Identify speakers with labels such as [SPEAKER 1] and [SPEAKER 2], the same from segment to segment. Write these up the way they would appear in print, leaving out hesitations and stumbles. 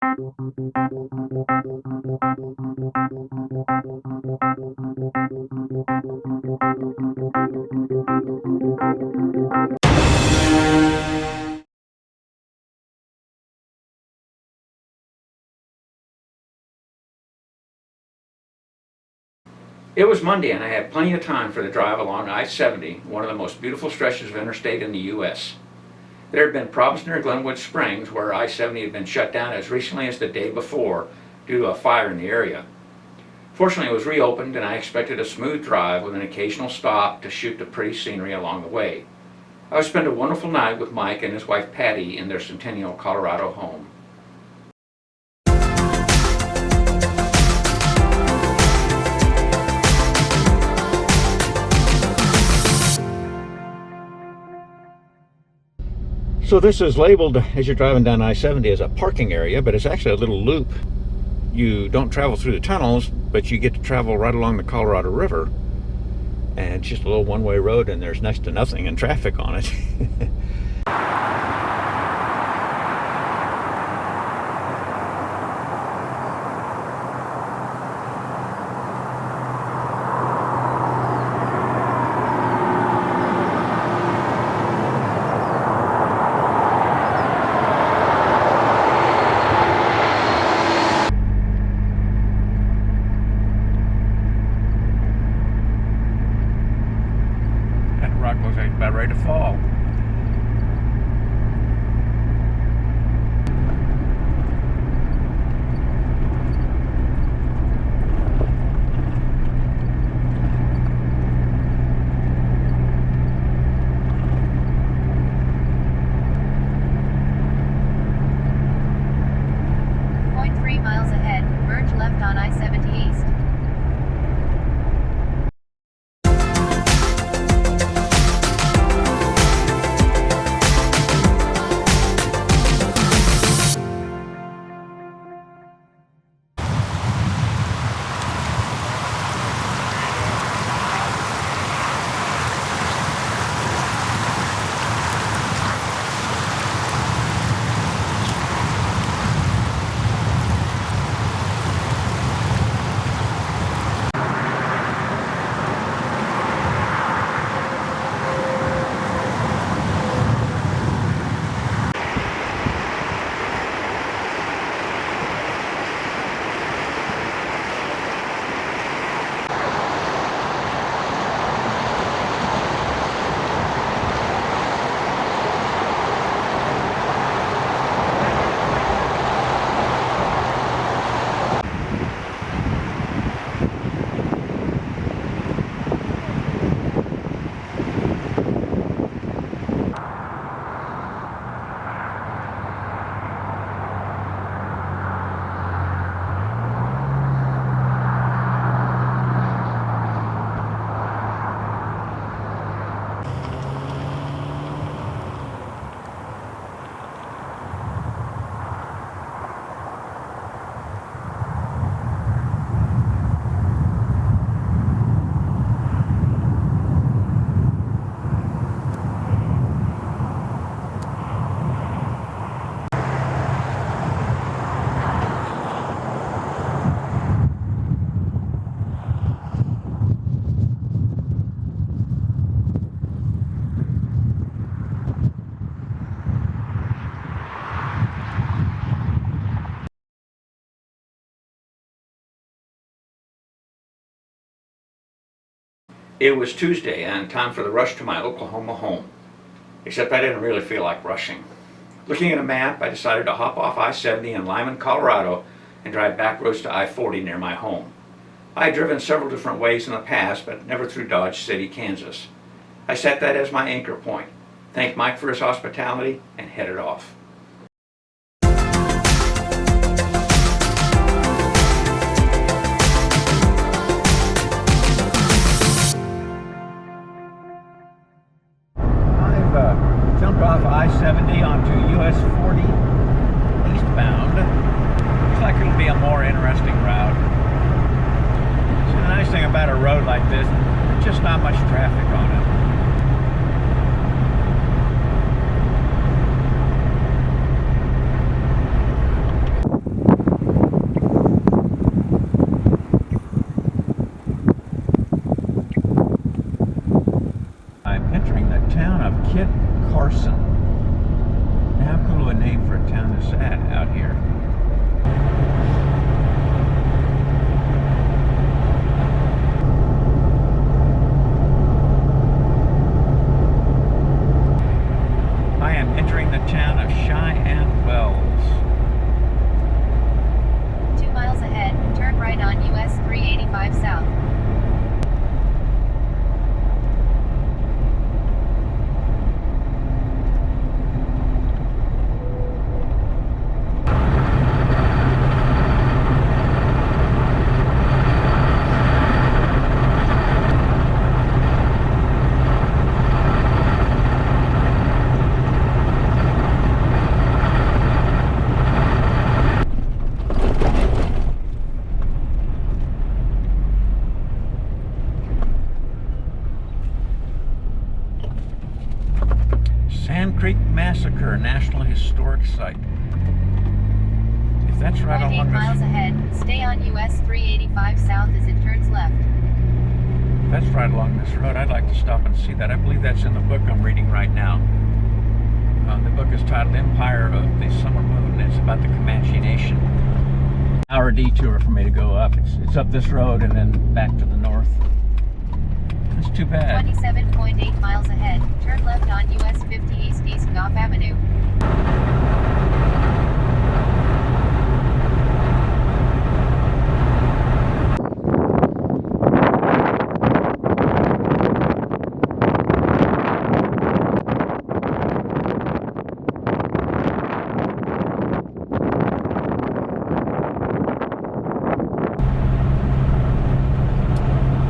[SPEAKER 1] It was Monday and I had plenty of time for the drive along I-70, one of the most beautiful stretches of interstate in the U.S. There had been problems near Glenwood Springs where I-70 had been shut down as recently as the day before due to a fire in the area. Fortunately, it was reopened and I expected a smooth drive with an occasional stop to shoot the pretty scenery along the way. I would spend a wonderful night with Mike and his wife Patty in their Centennial, Colorado home. So this is labeled, as you're driving down I-70, as a parking area, but it's actually a little loop. You don't travel through the tunnels, but you get to travel right along the Colorado River. And it's just a little one-way road, and there's next to nothing in traffic on it. Looks like it's about ready to fall. .3 miles ahead, merge left on I-70 East. It was Tuesday and time for the rush to my Oklahoma home. Except I didn't really feel like rushing. Looking at a map, I decided to hop off I-70 in Limon, Colorado and drive back roads to I-40 near my home. I had driven several different ways in the past, but never through Dodge City, Kansas. I set that as my anchor point, thanked Mike for his hospitality, and headed off. Jumped off I-70 onto US 40 eastbound. Looks like it'll be a more interesting route. See, the nice thing about a road like this, there's just not much traffic on it. here. I am entering the town of Cheyenne Wells.
[SPEAKER 2] 2 miles ahead, turn right on US 385 South.
[SPEAKER 1] Sand Creek Massacre National Historic Site. If that's right
[SPEAKER 2] 8
[SPEAKER 1] along
[SPEAKER 2] miles
[SPEAKER 1] this,
[SPEAKER 2] ahead, stay on US 385 South as it turns left.
[SPEAKER 1] if that's right along this road, I'd like to stop and see that. I believe that's in the book I'm reading right now. The book is titled Empire of the Summer Moon, and it's about the Comanche Nation. Hour detour for me to go up. It's up this road and then back to the north. It's too bad.
[SPEAKER 2] 27.8 miles ahead, turn left on US 50 East Goff Avenue.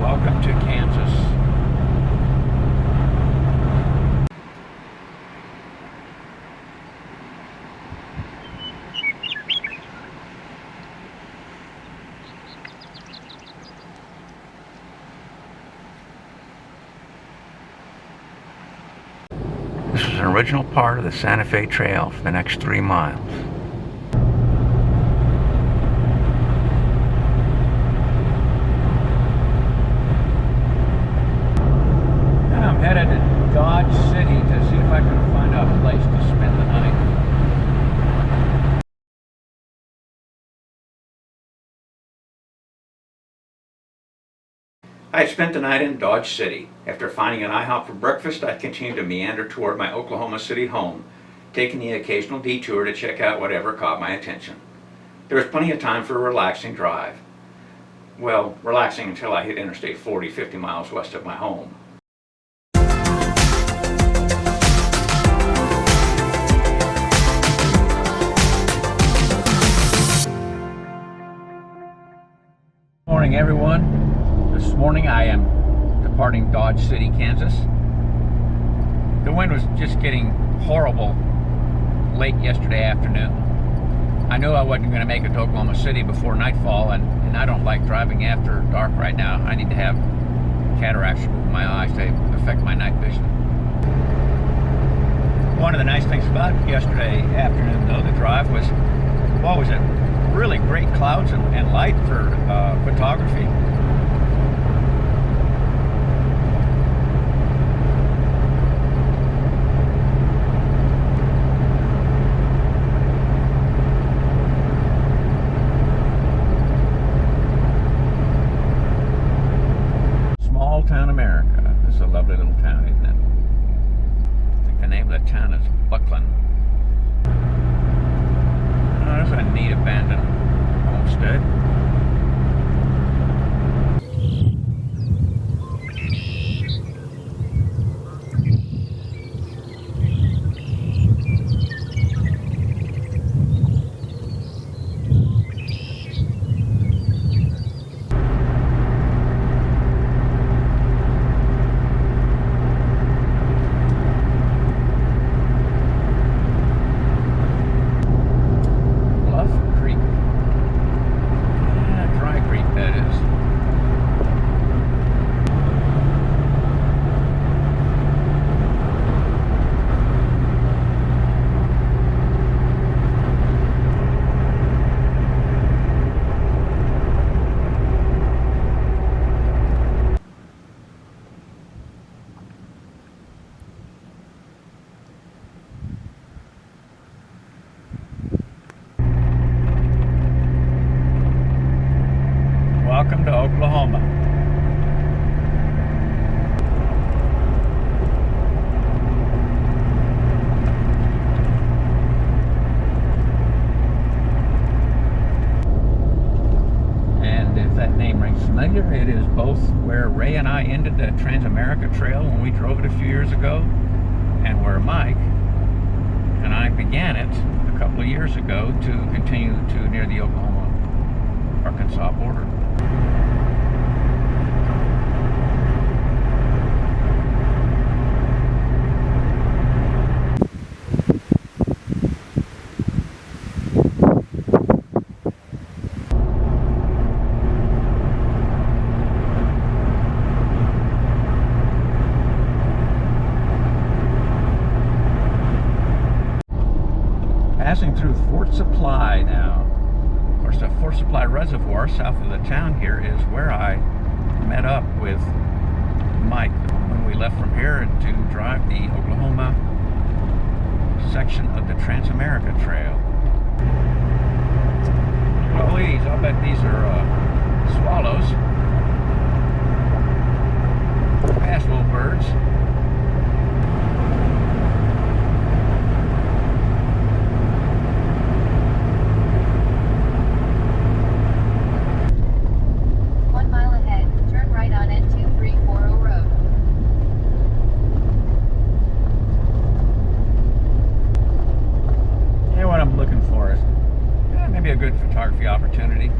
[SPEAKER 1] Welcome to Kansas. This is an original part of the Santa Fe Trail for the next 3 miles. And I'm headed to Dodge City to see if I can find a place to spend the night. I had spent the night in Dodge City. After finding an IHOP for breakfast, I continued to meander toward my Oklahoma City home, taking the occasional detour to check out whatever caught my attention. There was plenty of time for a relaxing drive. Well, relaxing until I hit Interstate 40, 50 miles west of my home. Morning, everyone. This morning I am departing Dodge City, Kansas. The wind was just getting horrible late yesterday afternoon. I knew I wasn't going to make it to Oklahoma City before nightfall, and I don't like driving after dark right now. I need to have cataracts removed from my eyes to affect my night vision. One of the nice things about yesterday afternoon, though, the drive was, what was it? Really great clouds and light for photography. Small town America. This is a lovely little town, isn't it? I think the name of the town is Buckland. Oh, there's a neat abandoned homestead. Creek. familiar. It is both where Ray and I ended the Transamerica Trail when we drove it a few years ago, and where Mike and I began it a couple of years ago to continue to near the Oklahoma-Arkansas border. Passing through Fort Supply now. Of course, the Fort Supply Reservoir south of the town here is where I met up with Mike when we left from here to drive the Oklahoma section of the Transamerica Trail. Look at all these. I'll bet these are swallows. Fast little birds. Good photography opportunity.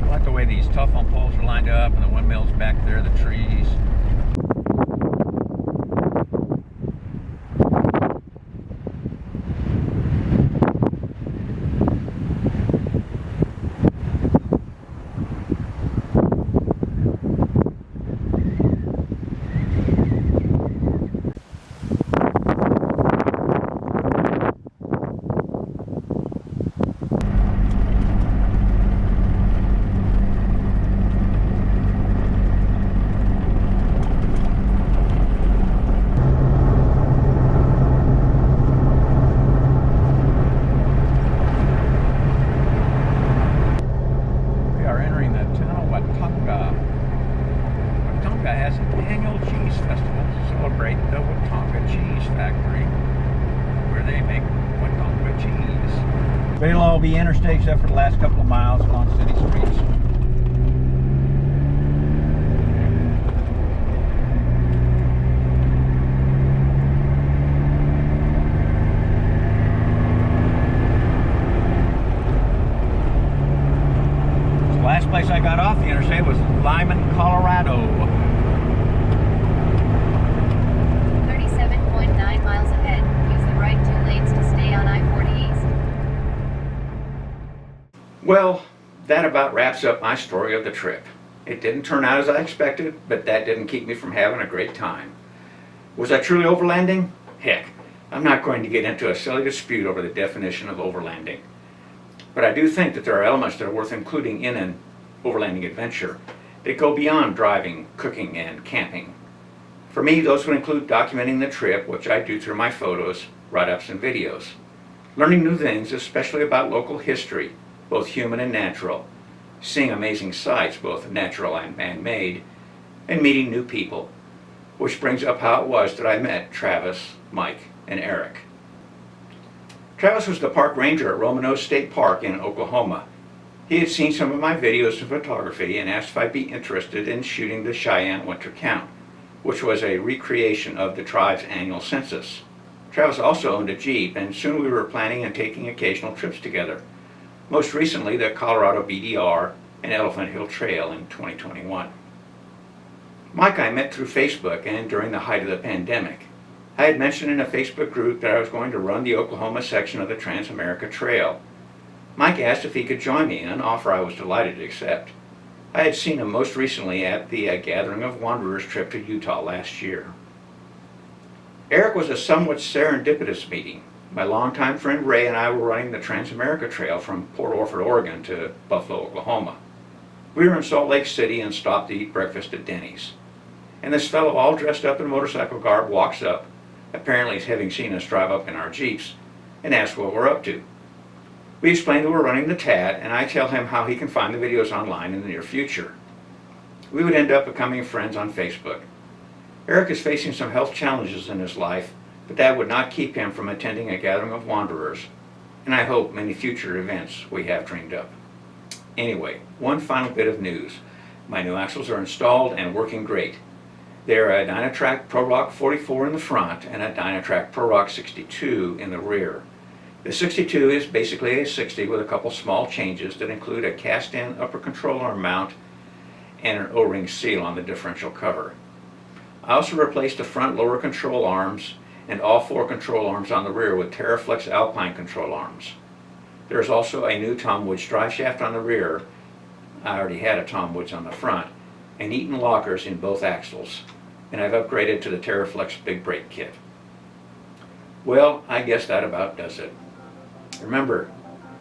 [SPEAKER 1] I like the way these telephone poles are lined up and the windmills back there, the trees. But it'll all be interstate except for the last couple of miles along city streets. So the last place I got off the interstate was Limon, Colorado.
[SPEAKER 2] 37.9 miles ahead. Use the right 2 lanes to stay on I-40 East.
[SPEAKER 1] Well, that about wraps up my story of the trip. It didn't turn out as I expected, but that didn't keep me from having a great time. Was I truly overlanding? Heck, I'm not going to get into a silly dispute over the definition of overlanding. But I do think that there are elements that are worth including in an overlanding adventure that go beyond driving, cooking, and camping. For me, those would include documenting the trip, which I do through my photos, write-ups, and videos. Learning new things, especially about local history, both human and natural, seeing amazing sights, both natural and man-made, and meeting new people, which brings up how it was that I met Travis, Mike, and Eric. Travis was the park ranger at Romano State Park in Oklahoma. He had seen some of my videos of photography and asked if I'd be interested in shooting the Cheyenne Winter Count, which was a recreation of the tribe's annual census. Travis also owned a Jeep, and soon we were planning on taking occasional trips together. Most recently, the Colorado BDR and Elephant Hill Trail in 2021. Mike I met through Facebook and during the height of the pandemic. I had mentioned in a Facebook group that I was going to run the Oklahoma section of the Transamerica Trail. Mike asked if he could join me, an offer I was delighted to accept. I had seen him most recently at the Gathering of Wanderers trip to Utah last year. Eric was a somewhat serendipitous meeting. My longtime friend Ray and I were running the Transamerica Trail from Port Orford, Oregon to Buffalo, Oklahoma. We were in Salt Lake City and stopped to eat breakfast at Denny's. And this fellow, all dressed up in motorcycle garb, walks up, apparently having seen us drive up in our Jeeps, and asks what we're up to. We explain that we're running the TAD, and I tell him how he can find the videos online in the near future. We would end up becoming friends on Facebook. Eric is facing some health challenges in his life, but that would not keep him from attending a Gathering of Wanderers, and I hope many future events we have dreamed up. Anyway, one final bit of news. My new axles are installed and working great. They're a Dynatrac ProRock 44 in the front and a Dynatrac ProRock 62 in the rear. The 62 is basically a 60 with a couple small changes that include a cast-in upper control arm mount and an O-ring seal on the differential cover. I also replaced the front lower control arms and all 4 control arms on the rear with TerraFlex Alpine control arms. There is also a new Tom Woods drive shaft on the rear. I already had a Tom Woods on the front, and Eaton lockers in both axles, and I've upgraded to the TerraFlex big brake kit. Well, I guess that about does it. Remember,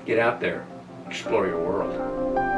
[SPEAKER 1] get out there, explore your world.